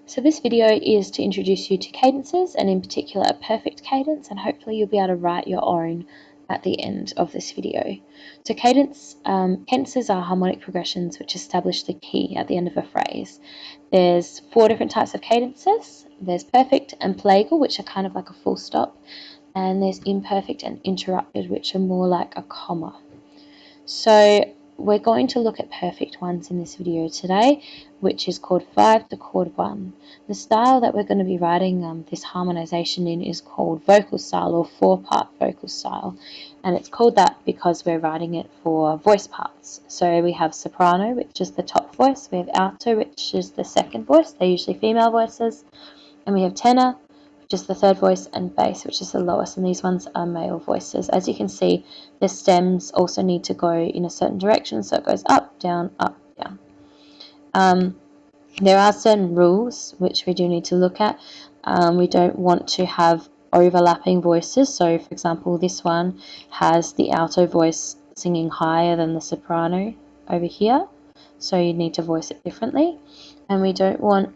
So this video is to introduce you to cadences, and in particular a perfect cadence, and hopefully you'll be able to write your own at the end of this video. So cadences are harmonic progressions which establish the key at the end of a phrase. There's 4 different types of cadences. There's perfect and plagal, which are kind of like a full stop, and there's imperfect and interrupted, which are more like a comma. So we're going to look at perfect ones in this video today, which is chord 5 to chord 1. The style that we're going to be writing this harmonization in is called vocal style, or 4-part vocal style, and it's called that because we're writing it for voice parts. So we have soprano, which is the top voice, we have alto, which is the second voice, they're usually female voices, and we have tenor, which is the third voice, and bass, which is the lowest, and these ones are male voices. As you can see, the stems also need to go in a certain direction, so it goes up, down, up, down. There are certain rules which we do need to look at. We don't want to have overlapping voices, so for example this one has the alto voice singing higher than the soprano over here, so you need to voice it differently, and we don't want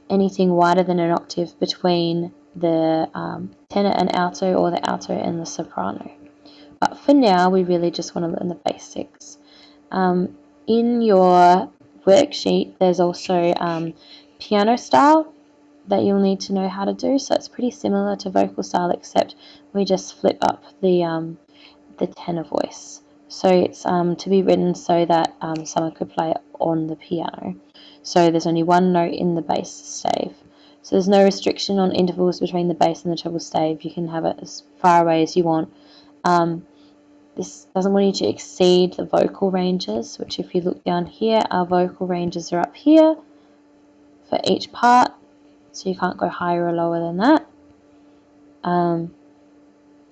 anything wider than an octave between the tenor and alto, or the alto and the soprano. But for now, we really just want to learn the basics. In your worksheet, there's also piano style that you'll need to know how to do. So it's pretty similar to vocal style, except we just flip up the tenor voice. So it's to be written so that someone could play it on the piano. So there's only one note in the bass stave. So there's no restriction on intervals between the bass and the treble stave. You can have it as far away as you want. This doesn't want you to exceed the vocal ranges, which if you look down here, our vocal ranges are up here for each part. So you can't go higher or lower than that. And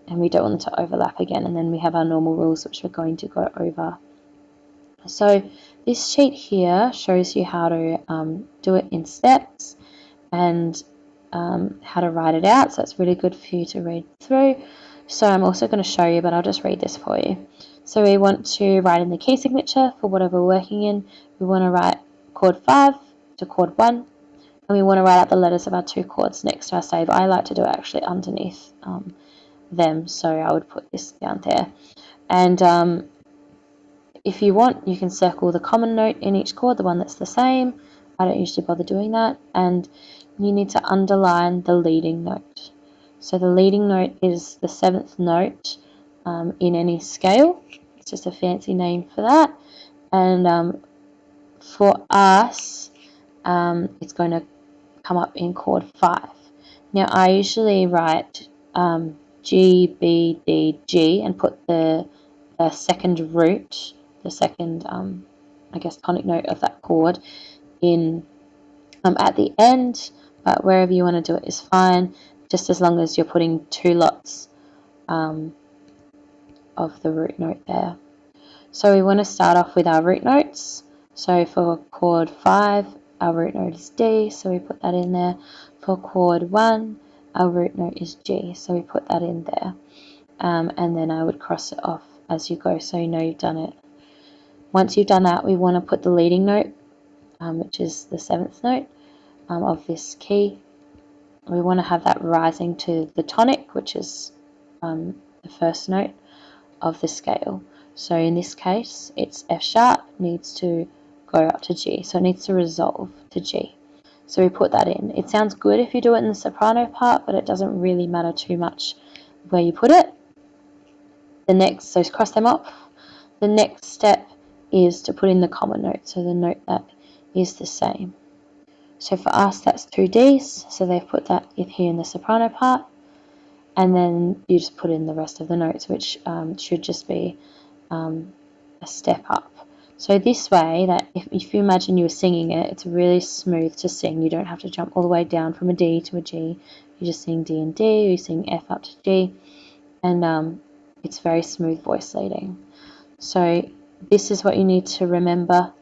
we don't want them to overlap again. And then we have our normal rules, which we're going to go over. So this sheet here shows you how to do it in steps and how to write it out. So it's really good for you to read through. So I'm also going to show you, but I'll just read this for you. So we want to write in the key signature for whatever we're working in. We want to write chord 5 to chord 1. And we want to write out the letters of our 2 chords next to our stave. I like to do it actually underneath them, so I would put this down there. And if you want, you can circle the common note in each chord, the one that's the same. I don't usually bother doing that. And you need to underline the leading note. So the leading note is the 7th note in any scale. It's just a fancy name for that. And for us, it's going to come up in chord 5. Now I usually write G, B, D, G and put the second root, the second, I guess, tonic note of that chord in at the end, but wherever you want to do it is fine, just as long as you're putting 2 lots of the root note there. So we want to start off with our root notes. So for chord 5, our root note is D, so we put that in there. For chord 1, our root note is G, so we put that in there. And then I would cross it off as you go, so you know you've done it. Once you've done that, we want to put the leading note, which is the 7th note of this key. We want to have that rising to the tonic, which is the first note of the scale. So in this case, it's F sharp, needs to go up to G, so it needs to resolve to G. So we put that in. It sounds good if you do it in the soprano part, but it doesn't really matter too much where you put it. So cross them off. The next step is to put in the common note, so the note that is the same. So for us, that's 2 Ds, so they've put that in here in the soprano part, and then you just put in the rest of the notes, which should just be a step up. So this way, that if you imagine you were singing it, it's really smooth to sing. You don't have to jump all the way down from a D to a G. You just sing D and D, you sing F up to G, and it's very smooth voice leading. So this is what you need to remember,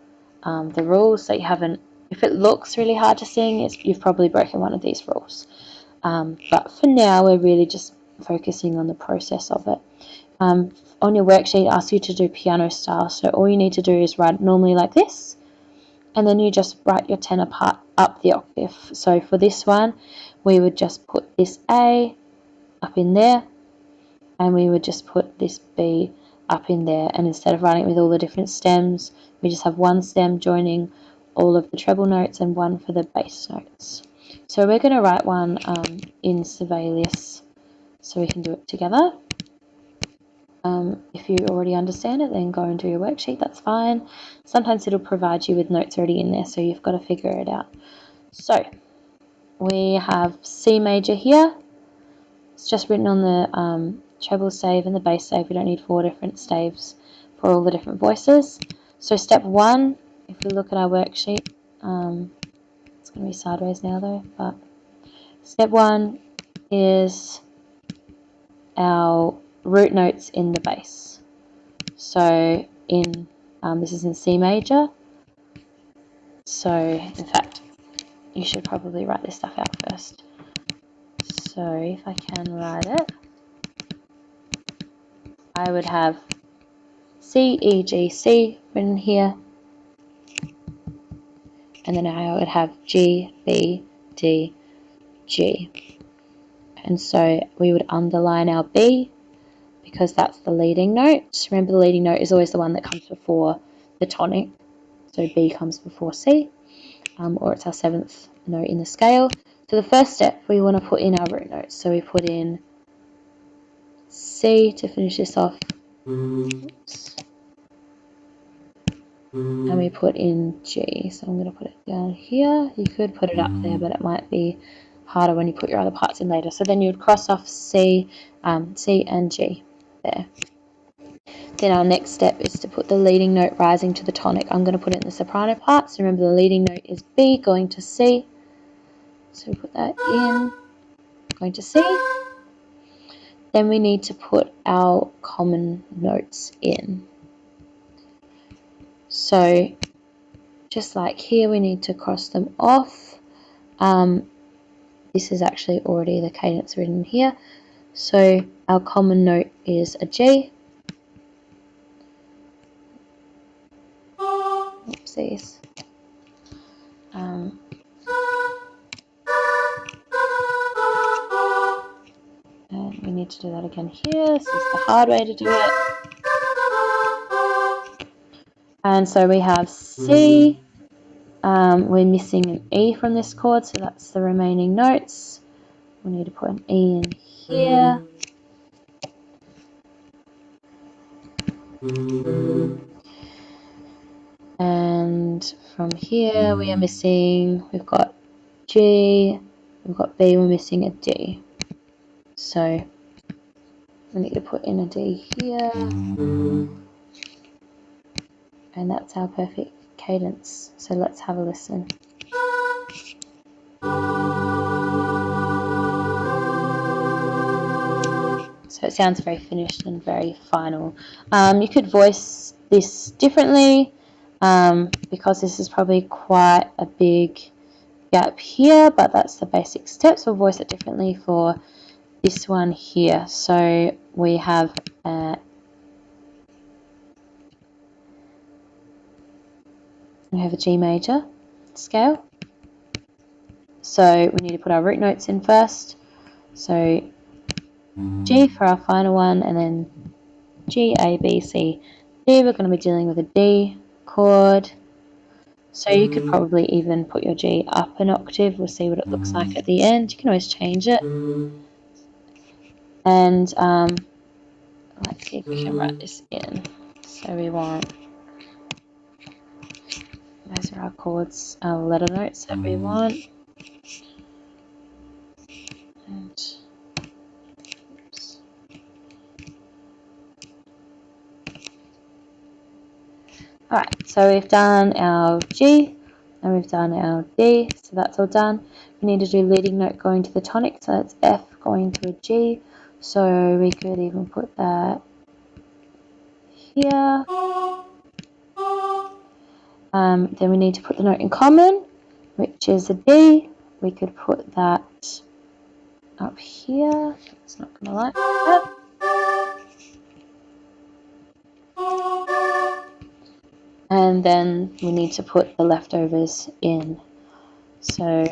the rules, that you haven't, if it looks really hard to sing, you've probably broken one of these rules. But for now, we're really just focusing on the process of it. On your worksheet, it asks you to do piano style, so all you need to do is write normally like this, and then you just write your tenor part up the octave. So for this one, we would just put this A up in there, and we would just put this B up in there, and instead of writing it with all the different stems, we just have one stem joining all of the treble notes and one for the bass notes. So we're going to write one in Sibelius so we can do it together. If you already understand it, then go and do your worksheet, that's fine. Sometimes it'll provide you with notes already in there, so you've got to figure it out. So we have C major here. It's just written on the treble stave and the bass stave. We don't need 4 different staves for all the different voices. So step 1, if we look at our worksheet, it's going to be sideways now though, but step 1 is our root notes in the bass. So in this is in C major. So in fact, you should probably write this stuff out first. So if I can write it, I would have C, E, G, C written here, and then I would have G, B, D, G. And so we would underline our B because that's the leading note. Remember, the leading note is always the one that comes before the tonic. So B comes before C, or it's our 7th note in the scale. So the first step, we want to put in our root notes. So we put in C to finish this off. Oops. And we put in G. So I'm going to put it down here. You could put it up there, but it might be harder when you put your other parts in later. So then you would cross off C, C and G there. Then our next step is to put the leading note rising to the tonic. I'm going to put it in the soprano part. So remember, the leading note is B going to C. So we put that in, going to C. Then we need to put our common notes in. So just like here, we need to cross them off. This is actually already the cadence written here. So our common note is a G. Oopsies. And we need to do that again here. This is the hard way to do it. And so we have C. We're missing an E from this chord, so that's the remaining notes. We need to put an E in here. And from here we are missing, we've got G, we've got B, we're missing a D. So we need to put in a D here. And that's our perfect cadence. So let's have a listen. So it sounds very finished and very final. You could voice this differently because this is probably quite a big gap here, but that's the basic steps. We'll voice it differently for this one here. So we have a G major scale. So we need to put our root notes in first. So G for our final one, and then G, A, B, C, D. We're going to be dealing with a D chord. So you could probably even put your G up an octave. We'll see what it looks like at the end. You can always change it. And let's see if we can write this in. So we want, those are our chords, our letter notes that we want. And, oops. Alright, so we've done our G and we've done our D, so that's all done. We need to do leading note going to the tonic, so that's F going to a G. So we could even put that here. Then we need to put the note in common, which is a D. We could put that up here. It's not going to like that. and then we need to put the leftovers in. So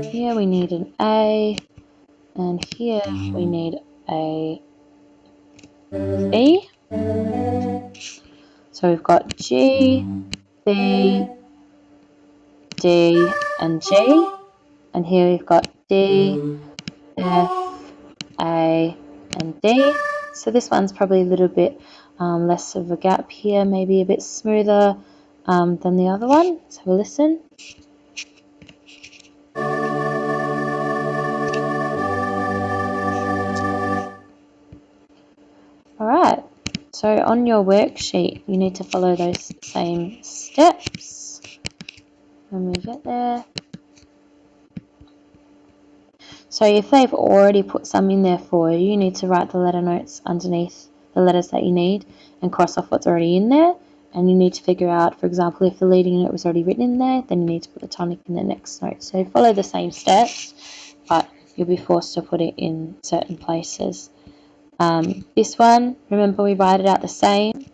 here we need an A, and here we need a B. So we've got G, B, D, and G, and here we've got D, F, A, and D. So this one's probably a little bit less of a gap here, maybe a bit smoother than the other one. So we'll listen. Alright, so on your worksheet you need to follow those same steps when we get there. So if they've already put some in there for you, you need to write the letter notes underneath the letters that you need and cross off what's already in there. And you need to figure out, for example, if the leading note was already written in there, then you need to put the tonic in the next note. So follow the same steps, but you'll be forced to put it in certain places. This one, remember we write it out the same,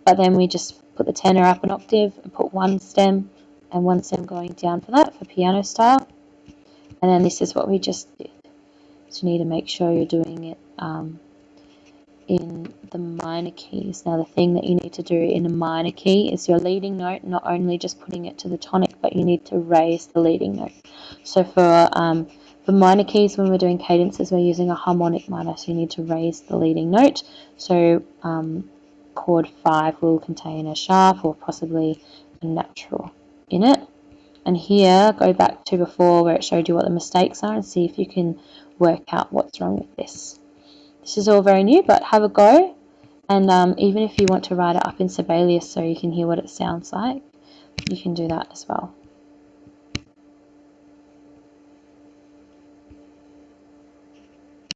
but then we just put the tenor up an octave and put one stem and one stem going down for that, for piano style. And then this is what we just did. So you need to make sure you're doing it in the minor keys. Now the thing that you need to do in a minor key is your leading note, not only just putting it to the tonic, but you need to raise the leading note. So for minor keys, when we're doing cadences, we're using a harmonic minor, so you need to raise the leading note. So chord 5 will contain a sharp or possibly a natural in it. And here, go back to before where it showed you what the mistakes are and see if you can work out what's wrong with this. This is all very new, but have a go. And even if you want to write it up in Sibelius so you can hear what it sounds like, you can do that as well.